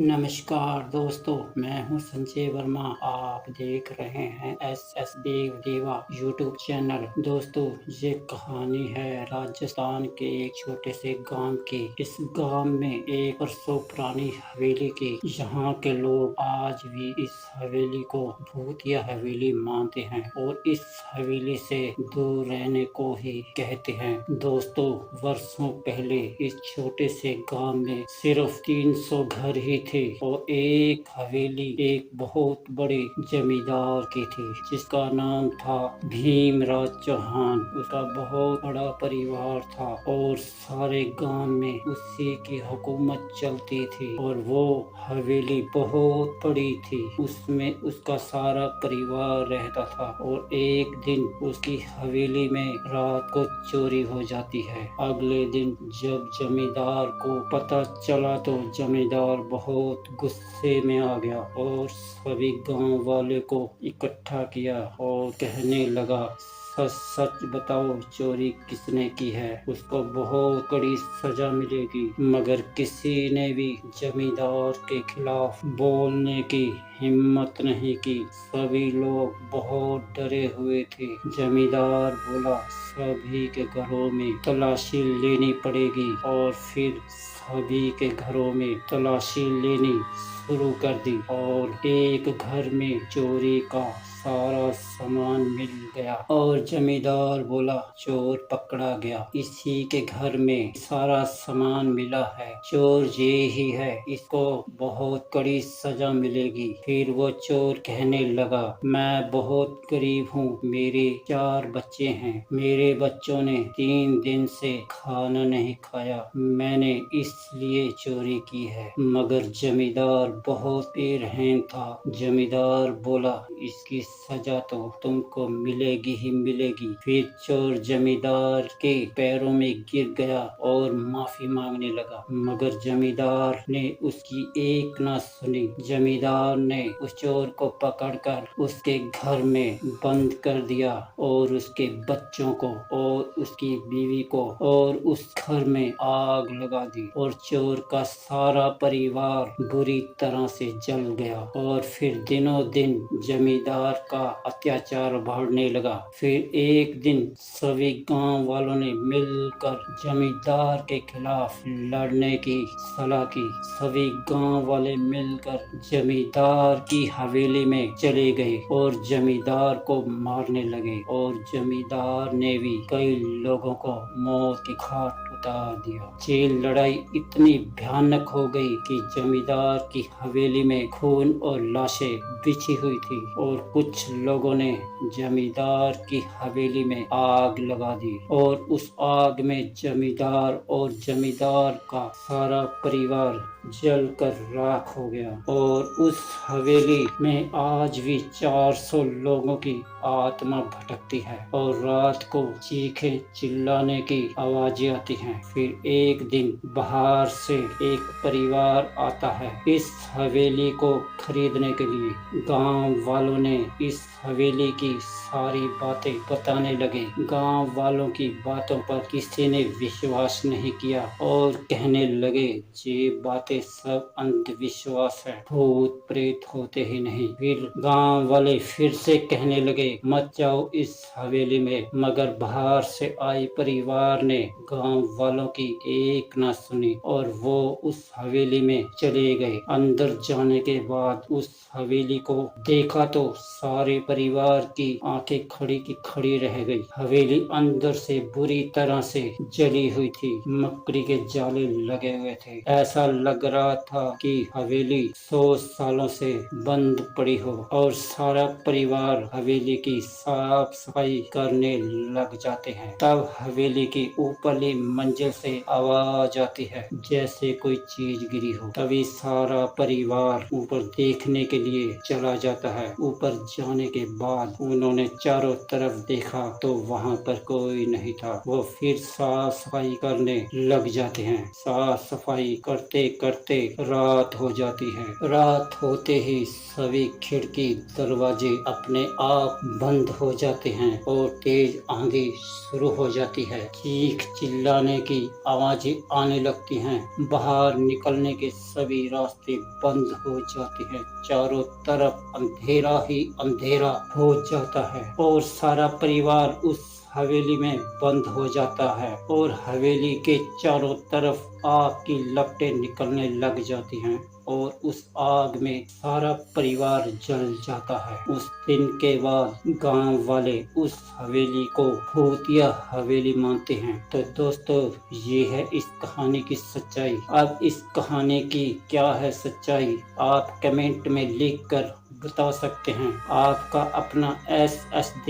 नमस्कार दोस्तों, मैं हूं संजय वर्मा। आप देख रहे हैं एस देव देवा यूट्यूब चैनल। दोस्तों, ये कहानी है राजस्थान के एक छोटे से गांव की। इस गांव में एक बरसों पुरानी हवेली की। यहाँ के लोग आज भी इस हवेली को भूतिया हवेली मानते हैं और इस हवेली से दूर रहने को ही कहते हैं। दोस्तों, वर्षों पहले इस छोटे से गांव में सिर्फ 300 घर ही थे और एक हवेली एक बहुत बड़े जमींदार की थी जिसका नाम था भीमराज चौहान। उसका बहुत बड़ा परिवार था और सारे गांव में उसी की हुकूमत चलती थी और वो हवेली बहुत बड़ी थी। उसमें उसका सारा परिवार रहता था और एक दिन उसकी हवेली में रात को चोरी हो जाती है। अगले दिन जब जमींदार को पता चला तो जमींदार बहुत गुस्से में आ गया और सभी गांव वाले को इकट्ठा किया और कहने लगा, सच सच बताओ, चोरी किसने की है? उसको बहुत कड़ी सजा मिलेगी। मगर किसी ने भी जमींदार के खिलाफ बोलने की हिम्मत नहीं की। सभी लोग बहुत डरे हुए थे। जमींदार बोला, सभी के घरों में तलाशी लेनी पड़ेगी और फिर सभी के घरों में तलाशी लेनी शुरू कर दी और एक घर में चोरी का सारा सामान मिल गया और जमींदार बोला, चोर पकड़ा गया। इसी के घर में सारा सामान मिला है, चोर ये ही है, इसको बहुत कड़ी सजा मिलेगी। फिर वो चोर कहने लगा, मैं बहुत गरीब हूँ, मेरे 4 बच्चे हैं, मेरे बच्चों ने 3 दिन से खाना नहीं खाया, मैंने इसलिए चोरी की है। मगर जमींदार बहुत बेरहम था। जमींदार बोला, इसकी सजा तो तुमको मिलेगी ही मिलेगी। फिर चोर जमींदार के पैरों में गिर गया और माफी मांगने लगा, मगर जमींदार ने उसकी एक ना सुनी। जमींदार ने उस चोर को पकड़कर उसके घर में बंद कर दिया और उसके बच्चों को और उसकी बीवी को और उस घर में आग लगा दी और चोर का सारा परिवार बुरी तरह से जल गया। और फिर दिनों दिन जमींदार का अत्याचार बढ़ने लगा। फिर एक दिन सभी गांव वालों ने मिलकर जमींदार के खिलाफ लड़ने की सलाह की। सभी गांव वाले मिलकर जमींदार की हवेली में चले गए और जमींदार को मारने लगे और जमींदार ने भी कई लोगों को मौत की घाट उतार दिया। ये लड़ाई इतनी भयानक हो गई कि जमींदार की हवेली में खून और लाशें बिछी हुई थी और कुछ लोगों ने जमींदार की हवेली में आग लगा दी और उस आग में जमींदार और जमींदार का सारा परिवार जलकर राख हो गया। और उस हवेली में आज भी 400 लोगों की आत्मा भटकती है और रात को चीखे चिल्लाने की आवाजें आती हैं। फिर एक दिन बाहर से एक परिवार आता है इस हवेली को खरीदने के लिए। गांव वालों ने इस हवेली की सारी बातें बताने लगे। गांव वालों की बातों पर किसी ने विश्वास नहीं किया और कहने लगे, ये बातें सब अंधविश्वास है, भूत प्रेत होते ही नहीं। फिर गांव वाले फिर से कहने लगे, मत जाओ इस हवेली में। मगर बाहर से आई परिवार ने गांव वालों की एक ना सुनी और वो उस हवेली में चले गए। अंदर जाने के बाद उस हवेली को देखा तो सारे परिवार की आंखें खड़ी की खड़ी रह गई। हवेली अंदर से बुरी तरह से जली हुई थी, मकड़ी के जाले लगे हुए थे। ऐसा लग रहा था कि हवेली 100 सालों से बंद पड़ी हो और सारा परिवार हवेली की साफ सफाई करने लग जाते हैं। तब हवेली की ऊपरली मंजिल से आवाज आती है जैसे कोई चीज गिरी हो। तभी सारा परिवार ऊपर देखने के लिए चला जाता है। ऊपर जाने के बाद उन्होंने चारों तरफ देखा तो वहाँ पर कोई नहीं था। वो फिर साफ सफाई करने लग जाते हैं। साफ सफाई करते करते करते रात हो जाती है। रात होते ही सभी खिड़की दरवाजे अपने आप बंद हो जाते हैं और तेज आंधी शुरू हो जाती है। चीख चिल्लाने की आवाजें आने लगती हैं। बाहर निकलने के सभी रास्ते बंद हो जाते हैं। चारों तरफ अंधेरा ही अंधेरा हो जाता है और सारा परिवार उस हवेली में बंद हो जाता है और हवेली के चारों तरफ आग की लपटें निकलने लग जाती हैं और उस आग में सारा परिवार जल जाता है। उस दिन के बाद गांव वाले उस हवेली को भूतिया हवेली मानते हैं। तो दोस्तों, ये है इस कहानी की सच्चाई। अब इस कहानी की क्या है सच्चाई, आप कमेंट में लिख कर बता सकते हैं। आपका अपना एस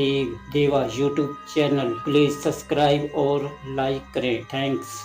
देवा यूट्यूब चैनल प्लीज सब्सक्राइब और लाइक करें। थैंक्स।